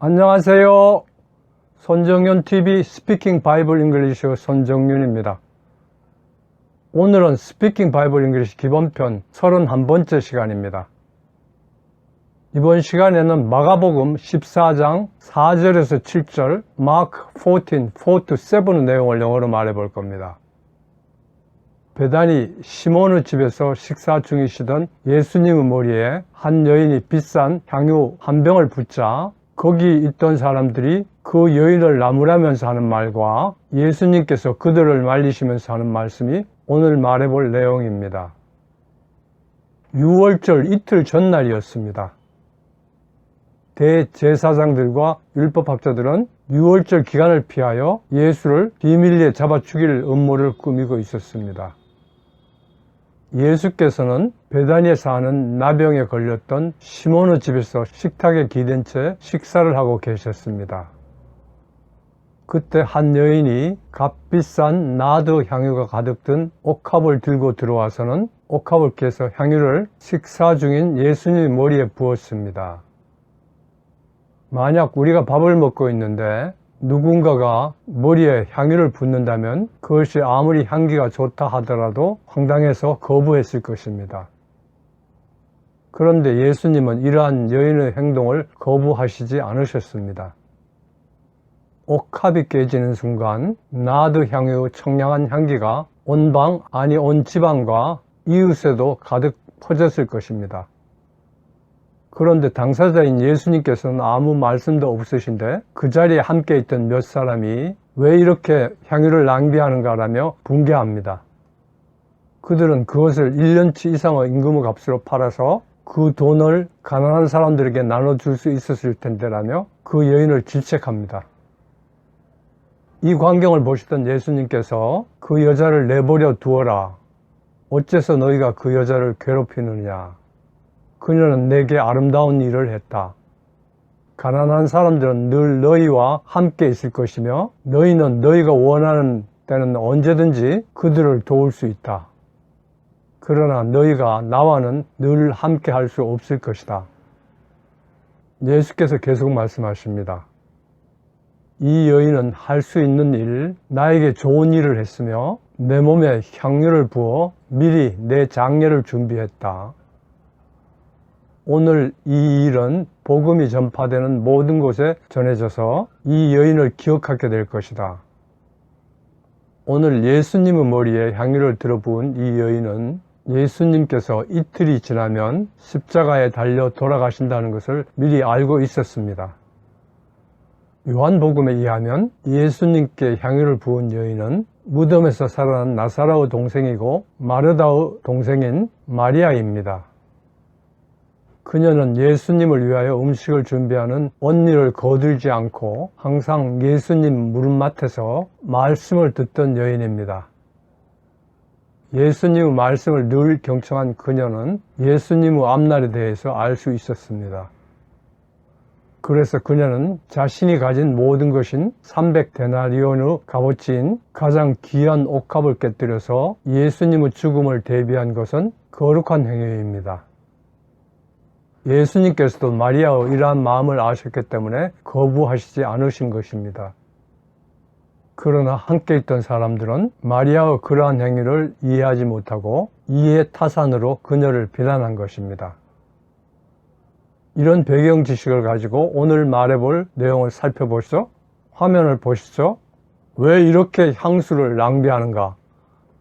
안녕하세요. 손정윤TV 스피킹 바이블 잉글리시 손정윤입니다. 오늘은 스피킹 바이블 잉글리시 기본편 31번째 시간입니다. 이번 시간에는 마가복음 14장 4절에서 7절, 마크 14, 4-7의 내용을 영어로 말해볼 겁니다. 베다니 시몬의 집에서 식사 중이시던 예수님의 머리에 한 여인이 비싼 향유 한 병을 붓자 거기 있던 사람들이 그 여인을 나무라면서 하는 말과 예수님께서 그들을 말리시면서 하는 말씀이 오늘 말해볼 내용입니다. 6월절 이틀 전날이었습니다. 대제사장들과 율법학자들은 6월절 기간을 피하여 예수를 비밀리에 잡아 죽일 음모를 꾸미고 있었습니다. 예수께서는 베다니에 사는 나병에 걸렸던 시몬의 집에서 식탁에 기댄 채 식사를 하고 계셨습니다. 그때 한 여인이 값비싼 나드 향유가 가득 든 옥합을 들고 들어와서는 옥합을 깨서 향유를 식사 중인 예수님 머리에 부었습니다. 만약 우리가 밥을 먹고 있는데 누군가가 머리에 향유를 붓는다면 그것이 아무리 향기가 좋다 하더라도 황당해서 거부했을 것입니다. 그런데 예수님은 이러한 여인의 행동을 거부하시지 않으셨습니다. 옥합이 깨지는 순간 나드 향유의 청량한 향기가 온 방, 아니 온 집안과 이웃에도 가득 퍼졌을 것입니다. 그런데 당사자인 예수님께서는 아무 말씀도 없으신데 그 자리에 함께 있던 몇 사람이 왜 이렇게 향유를 낭비하는가라며 분개합니다. 그들은 그것을 1년치 이상의 임금의 값으로 팔아서 그 돈을 가난한 사람들에게 나눠줄 수 있었을 텐데라며 그 여인을 질책합니다. 이 광경을 보시던 예수님께서 그 여자를 내버려 두어라. 어째서 너희가 그 여자를 괴롭히느냐. 그녀는 내게 아름다운 일을 했다. 가난한 사람들은 늘 너희와 함께 있을 것이며 너희는 너희가 원하는 때는 언제든지 그들을 도울 수 있다. 그러나 너희가 나와는 늘 함께 할 수 없을 것이다. 예수께서 계속 말씀하십니다. 이 여인은 할 수 있는 일, 나에게 좋은 일을 했으며 내 몸에 향유를 부어 미리 내 장례를 준비했다. 오늘 이 일은 복음이 전파되는 모든 곳에 전해져서 이 여인을 기억하게 될 것이다. 오늘 예수님의 머리에 향유를 들어부은 이 여인은 예수님께서 이틀이 지나면 십자가에 달려 돌아가신다는 것을 미리 알고 있었습니다. 요한복음에 의하면 예수님께 향유를 부은 여인은 무덤에서 살아난 나사로의 동생이고 마르다의 동생인 마리아입니다. 그녀는 예수님을 위하여 음식을 준비하는 언니를 거들지 않고 항상 예수님 무릎맡에서 말씀을 듣던 여인입니다. 예수님의 말씀을 늘 경청한 그녀는 예수님의 앞날에 대해서 알 수 있었습니다. 그래서 그녀는 자신이 가진 모든 것인 300데나리온의 값어치인 가장 귀한 옥합을 깨뜨려서 예수님의 죽음을 대비한 것은 거룩한 행위입니다. 예수님께서도 마리아의 이러한 마음을 아셨기 때문에 거부하시지 않으신 것입니다. 그러나 함께 있던 사람들은 마리아의 그러한 행위를 이해하지 못하고 이해 타산으로 그녀를 비난한 것입니다. 이런 배경 지식을 가지고 오늘 말해볼 내용을 살펴보시죠. 화면을 보시죠. 왜 이렇게 향수를 낭비하는가?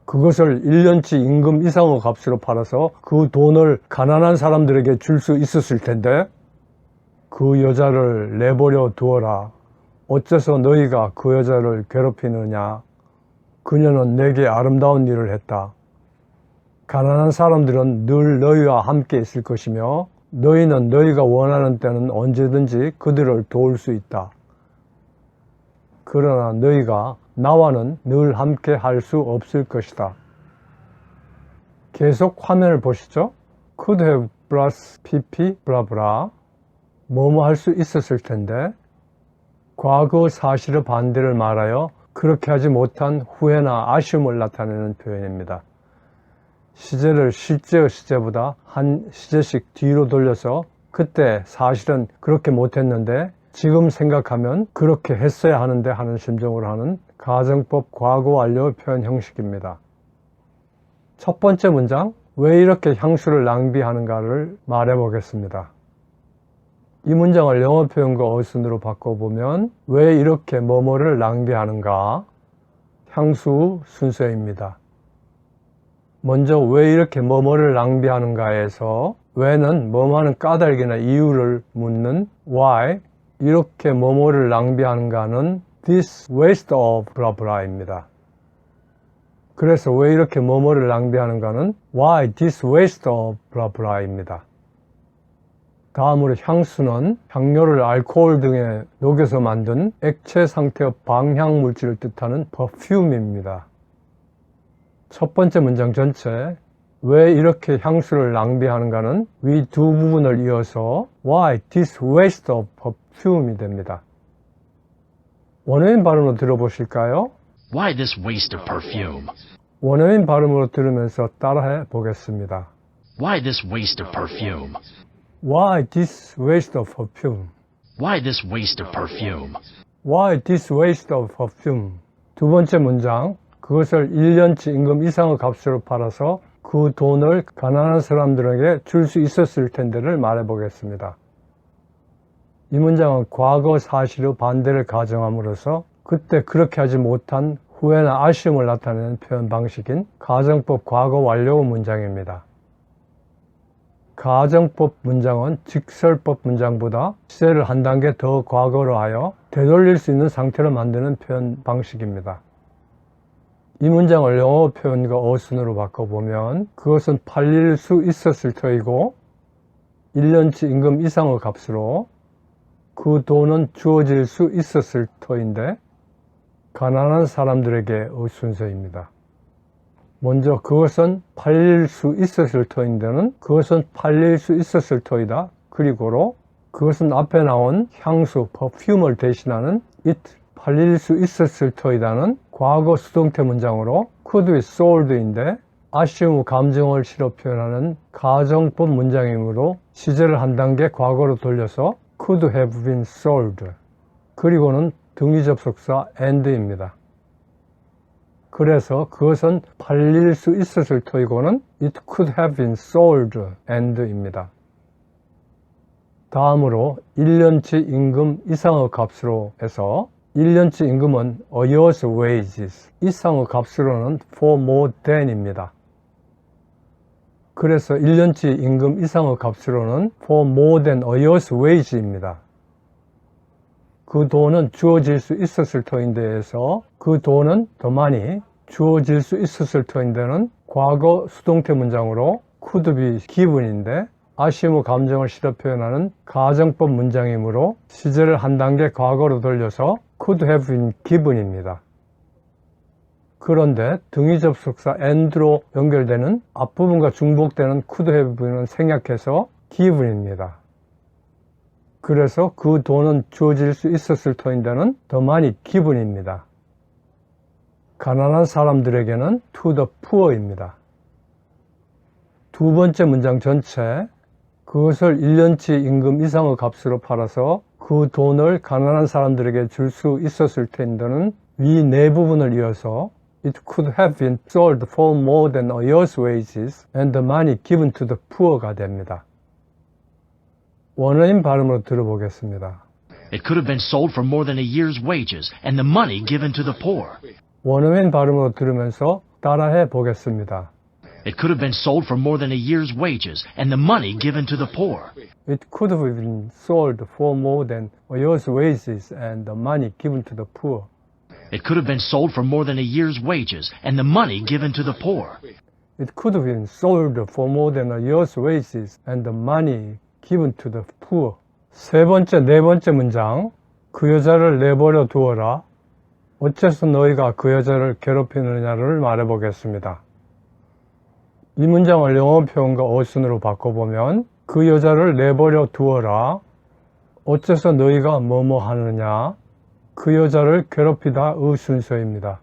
그것을 1년치 임금 이상의 값으로 팔아서 그 돈을 가난한 사람들에게 줄 수 있었을 텐데 그 여자를 내버려 두어라. 어째서 너희가 그 여자를 괴롭히느냐. 그녀는 내게 아름다운 일을 했다. 가난한 사람들은 늘 너희와 함께 있을 것이며 너희는 너희가 원하는 때는 언제든지 그들을 도울 수 있다. 그러나 너희가 나와는 늘 함께 할 수 없을 것이다. 계속 화면을 보시죠. Could have plus pp 블라블라 뭐뭐 할 수 있었을 텐데 과거 사실의 반대를 말하여 그렇게 하지 못한 후회나 아쉬움을 나타내는 표현입니다. 시제를 실제의 시제보다 한 시제씩 뒤로 돌려서 그때 사실은 그렇게 못했는데 지금 생각하면 그렇게 했어야 하는데 하는 심정으로 하는 가정법 과거 완료 표현 형식입니다. 첫 번째 문장, 왜 이렇게 향수를 낭비하는가를 말해 보겠습니다. 이 문장을 영어 표현과 어순으로 바꿔보면 왜 이렇게 뭐뭐를 낭비하는가? 향수 순서입니다. 먼저 왜 이렇게 뭐뭐를 낭비하는가에서 왜는 뭐뭐하는 까닭이나 이유를 묻는 why, 이렇게 뭐뭐를 낭비하는가는 this waste of blah blah입니다. 그래서 왜 이렇게 뭐뭐를 낭비하는가는 why this waste of blah blah입니다. 다음으로 향수는 향료를 알코올 등에 녹여서 만든 액체 상태의 방향 물질을 뜻하는 perfume입니다. 첫 번째 문장 전체 왜 이렇게 향수를 낭비하는가는 위 두 부분을 이어서 why this waste of perfume이 됩니다. 원어민 발음으로 들어보실까요? Why this waste of perfume? 원어민 발음으로 들으면서 따라해 보겠습니다. Why this waste of perfume? Why this waste of perfume? Why this waste of perfume? Why this waste of perfume? 두 번째 문장, 그것을 1년치 임금 이상의 값으로 팔아서 그 돈을 가난한 사람들에게 줄 수 있었을 텐데를 말해 보겠습니다. 이 문장은 과거 사실의 반대를 가정함으로써 그때 그렇게 하지 못한 후회나 아쉬움을 나타내는 표현 방식인 가정법 과거 완료 문장입니다. 가정법 문장은 직설법 문장보다 시제를 한 단계 더 과거로 하여 되돌릴 수 있는 상태로 만드는 표현 방식입니다. 이 문장을 영어 표현과 어순으로 바꿔보면 그것은 팔릴 수 있었을 터이고 1년치 임금 이상의 값으로 그 돈은 주어질 수 있었을 터인데 가난한 사람들에게의 순서입니다. 먼저 그것은 팔릴 수 있었을 터인데는 그것은 팔릴 수 있었을 터이다. 그리고로 그것은 앞에 나온 향수, perfume을 대신하는 it, 팔릴 수 있었을 터이다는 과거 수동태 문장으로 could be sold인데 아쉬움 감정을 실어 표현하는 가정법 문장이므로 시제를 한 단계 과거로 돌려서 could have been sold. 그리고는 등위 접속사 and입니다. 그래서 그것은 팔릴 수 있었을 터이고는 it could have been sold and입니다. 다음으로 1년치 임금 이상의 값으로 해서 1년치 임금은 a year's wages, 이상의 값으로는 for more than입니다. 그래서 1년치 임금 이상의 값으로는 for more than a year's wage입니다. 그 돈은 주어질 수 있었을 터인데에서 그 돈은 더 많이 주어질 수 있었을 터인데는 과거 수동태 문장으로 could be given인데 아쉬움의 감정을 실어 표현하는 가정법 문장이므로 시제를 한 단계 과거로 돌려서 could have been given입니다. 그런데 등위 접속사 and로 연결되는 앞부분과 중복되는 could have been은 생략해서 given입니다. 그래서 그 돈은 주어질 수 있었을 터인데는 더 많이 given입니다. 가난한 사람들에게는 to the poor입니다. 두 번째 문장 전체 그것을 1년치 임금 이상의 값으로 팔아서 그 돈을 가난한 사람들에게 줄 수 있었을 텐데는 위 네 부분을 이어서 It could have been sold for more than a year's wages and the money given to the poor가 됩니다. 원어민 발음으로 들어보겠습니다. It could have been sold for more than a year's wages and the money given to the poor. 원어민 발음으로 들으면서 따라해 보겠습니다. It could have been sold for more than a year's wages and the money given to the poor. It could have been sold for more than a year's wages and the money given to the poor. It could have been sold for more than a year's wages and the money given to the poor. It could have been sold for more than a year's wages and the money given to the poor. 세 번째, 네 번째 문장. 그 여자를 내버려 두어라. 어째서 너희가 그 여자를 괴롭히느냐를 말해보겠습니다. 이 문장을 영어 표현과 어순으로 바꿔보면 그 여자를 내버려 두어라. 어째서 너희가 뭐뭐 하느냐. 그 여자를 괴롭히다의 순서입니다.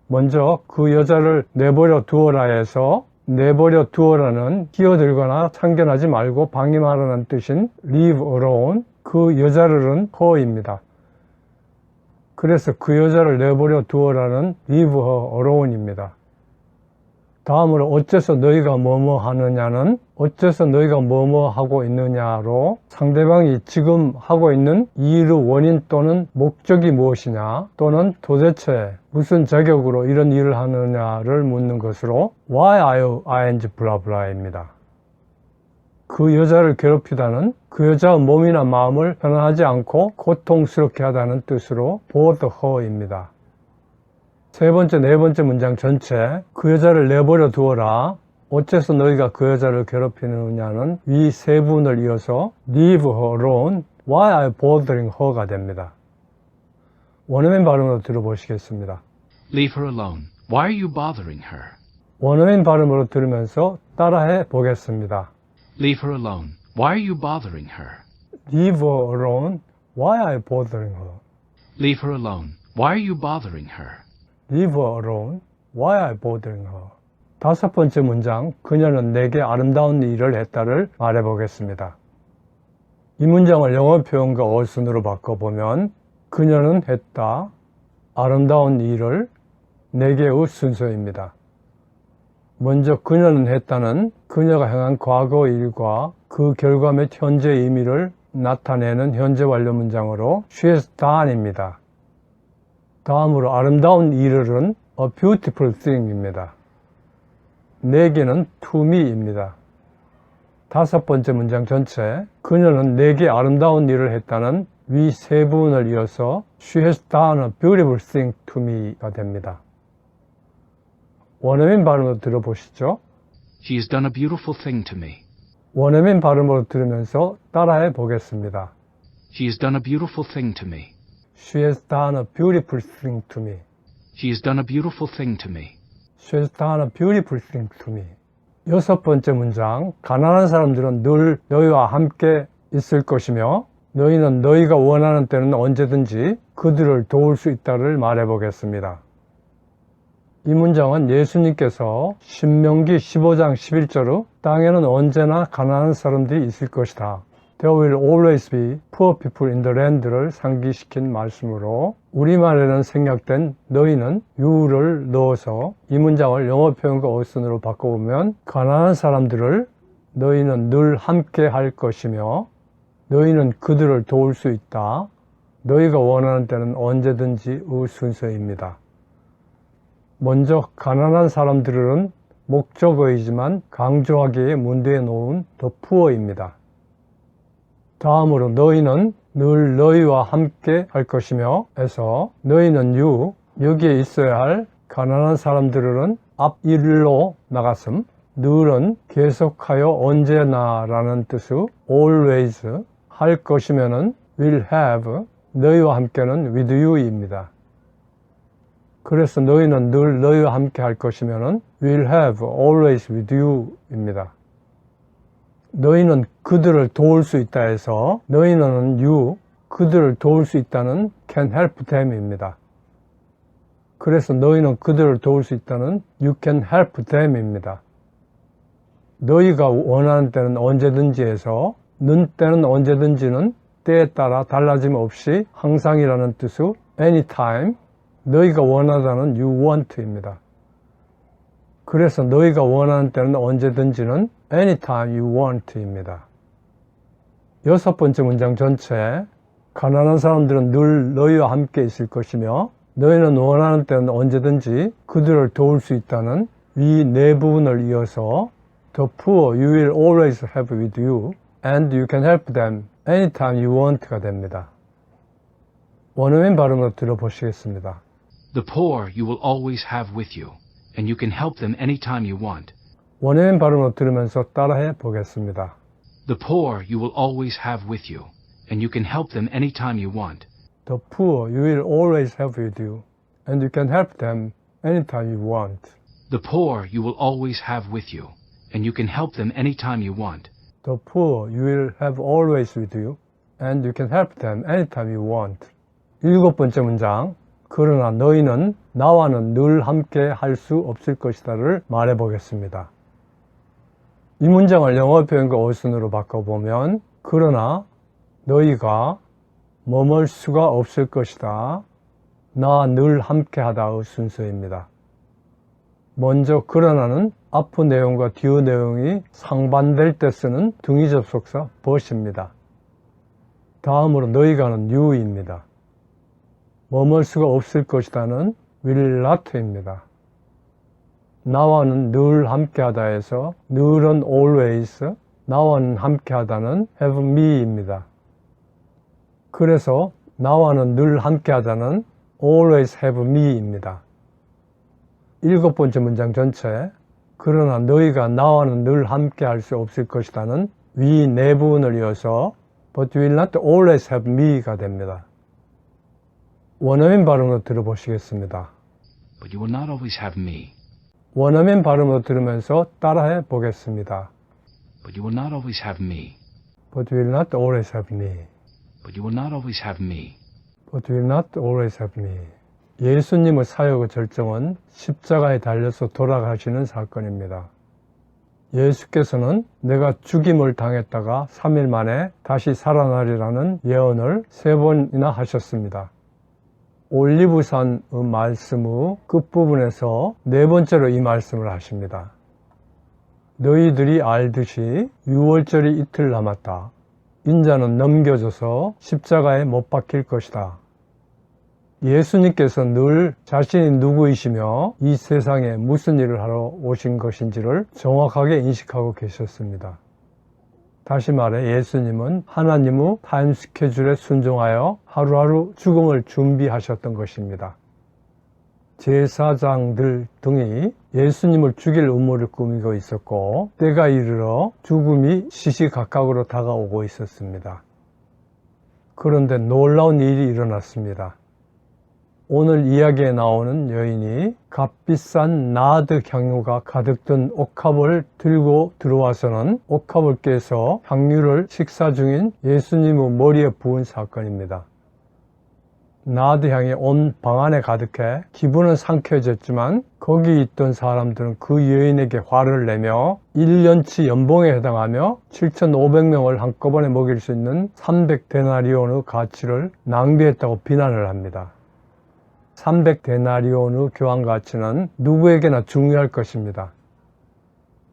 먼저 그 여자를 내버려 두어라에서 내버려 두어라는 끼어들거나 참견하지 말고 방임하라는 뜻인 leave alone, 그 여자를은 her입니다. 그래서 그 여자를 내버려 두어라는 leave her alone입니다. 다음으로 어째서 너희가 뭐뭐 하느냐는 어째서 너희가 뭐뭐 하고 있느냐로 상대방이 지금 하고 있는 일의 원인 또는 목적이 무엇이냐 또는 도대체 무슨 자격으로 이런 일을 하느냐를 묻는 것으로 Why are you ing 블라블라입니다. 그 여자를 괴롭히다는 그 여자의 몸이나 마음을 편안하지 않고 고통스럽게 하다는 뜻으로 both her입니다. 세 번째, 네 번째 문장 전체 그 여자를 내버려 두어라. 어째서 너희가 그 여자를 괴롭히느냐는 위 세 분을 이어서 leave her alone, why are you bothering her가 됩니다. 원어민 발음으로 들어보시겠습니다. Leave her alone. Why are you bothering her? 원어민 발음으로 들으면서 따라해 보겠습니다. Leave her alone. Why are you bothering her? Leave her alone, why are you bothering her? Leave her alone. Why are you bothering her? Leave her alone, why are you bothering her? 다섯 번째 문장, 그녀는 내게 아름다운 일을 했다를 말해보겠습니다. 이 문장을 영어 표현과 어순으로 바꿔보면 그녀는 했다, 아름다운 일을 내게의 순서입니다. 먼저 그녀는 했다는 그녀가 행한 과거 일과 그 결과 및 현재 의미를 나타내는 현재 완료 문장으로 she has done입니다. 다음으로 아름다운 일을은 a beautiful thing입니다. 내게는 to me입니다. 다섯 번째 문장 전체 그녀는 내게 아름다운 일을 했다는 위 세 부분을 이어서 she has done a beautiful thing to me가 됩니다. 원어민 발음으로 들어보시죠. She has done a beautiful thing to me. 원어민 발음으로 들으면서 따라해 보겠습니다. She has done a beautiful thing to me. She has done a beautiful thing to me. She has done a beautiful thing to me. She has done a beautiful thing to me. 여섯 번째 문장, 가난한 사람들은 늘 너희와 함께 있을 것이며 너희는 너희가 원하는 때는 언제든지 그들을 도울 수 있다를 말해 보겠습니다. 이 문장은 예수님께서 신명기 15장 11절로 땅에는 언제나 가난한 사람들이 있을 것이다. There will always be poor people in the land를 상기시킨 말씀으로 우리말에는 생략된 너희는 you를 넣어서 이 문장을 영어 표현과 어순으로 바꿔보면 가난한 사람들을 너희는 늘 함께 할 것이며 너희는 그들을 도울 수 있다. 너희가 원하는 때는 언제든지의 순서입니다. 먼저 가난한 사람들은 목적어이지만 강조하기에 문대에 놓은 the poor입니다. 다음으로 너희는 늘 너희와 함께 할 것이며 에서 너희는 you, 여기에 있어야 할 가난한 사람들은 앞 일로 나갔음, 늘은 계속하여 언제나 라는 뜻의 always, 할 것이면은 will have, 너희와 함께는 with you입니다. 그래서 너희는 늘 너희와 함께 할 것이면은 will have always with you입니다. 너희는 그들을 도울 수 있다 해서 너희는 you, 그들을 도울 수 있다는 can help them입니다. 그래서 너희는 그들을 도울 수 있다는 you can help them입니다. 너희가 원하는 때는 언제든지 해서 는 때는 언제든지는 때에 따라 달라짐 없이 항상이라는 뜻의 anytime, 너희가 원하다는 you want입니다. 그래서 너희가 원하는 때는 언제든지는 anytime you want입니다. 여섯 번째 문장 전체 가난한 사람들은 늘 너희와 함께 있을 것이며 너희는 원하는 때는 언제든지 그들을 도울 수 있다는 위 네 부분을 이어서 the poor you will always have with you and you can help them anytime you want가 됩니다. 원어민 발음으로 들어보시겠습니다. The poor you will always have with you, and you can help them anytime you want. 원어민 발음으로 들으면서 따라해 보겠습니다. The poor you will always have with you, and you can help them anytime you want. The poor you will always have with you, and you can help them anytime you want. The poor you will always have with you, and you can help them anytime you want. The poor you will have always with you, and you can help them anytime you want. 일곱 번째 문장, 그러나 너희는 나와는 늘 함께 할 수 없을 것이다를 말해 보겠습니다. 이 문장을 영어 표현과 어순으로 바꿔보면 그러나 너희가 머물 수가 없을 것이다. 나 늘 함께하다의 순서입니다. 먼저 그러나는 앞의 내용과 뒤의 내용이 상반될 때 쓰는 등위 접속사 but입니다. 다음으로 너희가는 you입니다. 머물 수가 없을 것이다는 will not입니다. 나와는 늘 함께하다에서 늘은 always, 나와는 함께하다는 have me입니다. 그래서 나와는 늘 함께하다는 always have me입니다. 7번째 문장 전체, 그러나 너희가 나와는 늘 함께할 수 없을 것이다는 위 네 부분을 이어서 but will not always have me가 됩니다. 원어민 발음으로 들어보시겠습니다. But you will not always have me. 원어민 발음으로 들으면서 따라해 보겠습니다. But you will not always have me. But will not always have me. But you will not always have me. But will not always have me. 예수님의 사역의 절정은 십자가에 달려서 돌아가시는 사건입니다. 예수께서는 내가 죽임을 당했다가 3일 만에 다시 살아나리라는 예언을 3번이나 하셨습니다. 올리브산의 말씀의 끝부분에서 4번째로 이 말씀을 하십니다. 너희들이 알듯이 6월절이 이틀 남았다. 인자는 넘겨져서 십자가에 못 박힐 것이다. 예수님께서 늘 자신이 누구이시며 이 세상에 무슨 일을 하러 오신 것인지를 정확하게 인식하고 계셨습니다. 다시 말해 예수님은 하나님의 타임 스케줄에 순종하여 하루하루 죽음을 준비하셨던 것입니다. 제사장들 등이 예수님을 죽일 음모를 꾸미고 있었고 때가 이르러 죽음이 시시각각으로 다가오고 있었습니다. 그런데 놀라운 일이 일어났습니다. 오늘 이야기에 나오는 여인이 값비싼 나드 향유가 가득 든 옥합을 들고 들어와서는 옥합을 깨서 향유를 식사 중인 예수님의 머리에 부은 사건입니다. 나드 향이 온 방 안에 가득해 기분은 상쾌해졌지만 거기 있던 사람들은 그 여인에게 화를 내며 1년치 연봉에 해당하며 7,500명을 한꺼번에 먹일 수 있는 300데나리온의 가치를 낭비했다고 비난을 합니다. 300데나리온의 교환 가치는 누구에게나 중요할 것입니다.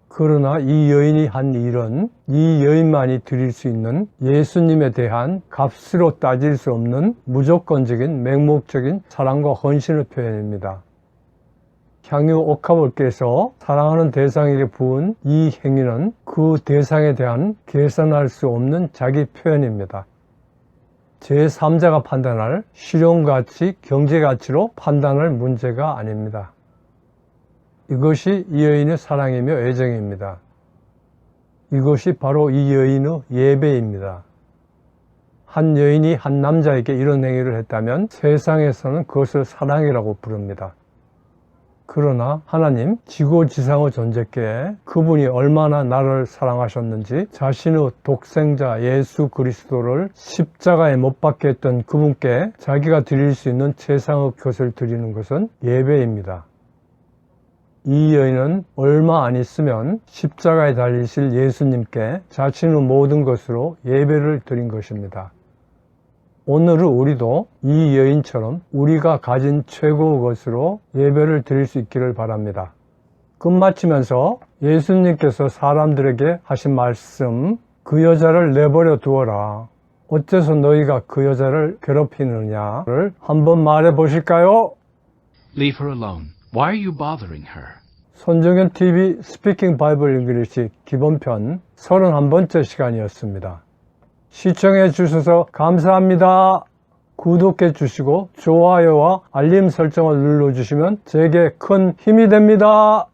그러나 이 여인이 한 일은 이 여인만이 드릴 수 있는 예수님에 대한 값으로 따질 수 없는 무조건적인 맹목적인 사랑과 헌신의 표현입니다. 향유 옥합을 깨서 사랑하는 대상에게 부은 이 행위는 그 대상에 대한 계산할 수 없는 자기 표현입니다. 제3자가 판단할 실용가치, 경제가치로 판단할 문제가 아닙니다. 이것이 이 여인의 사랑이며 애정입니다. 이것이 바로 이 여인의 예배입니다. 한 여인이 한 남자에게 이런 행위를 했다면 세상에서는 그것을 사랑이라고 부릅니다. 그러나 하나님 지고지상의 존재께 그분이 얼마나 나를 사랑하셨는지 자신의 독생자 예수 그리스도를 십자가에 못 박게 했던 그분께 자기가 드릴 수 있는 최상의 것을 드리는 것은 예배입니다. 이 여인은 얼마 안 있으면 십자가에 달리실 예수님께 자신의 모든 것으로 예배를 드린 것입니다. 오늘은 우리도 이 여인처럼 우리가 가진 최고의 것으로 예배를 드릴 수 있기를 바랍니다. 끝마치면서 예수님께서 사람들에게 하신 말씀, 그 여자를 내버려 두어라. 어째서 너희가 그 여자를 괴롭히느냐를 한번 말해 보실까요? Leave her alone. Why are you bothering her? 손정현 TV 스피킹 바이블 잉글리시 기본편 31번째 시간이었습니다. 시청해 주셔서 감사합니다. 구독해 주시고 좋아요와 알림 설정을 눌러주시면 제게 큰 힘이 됩니다.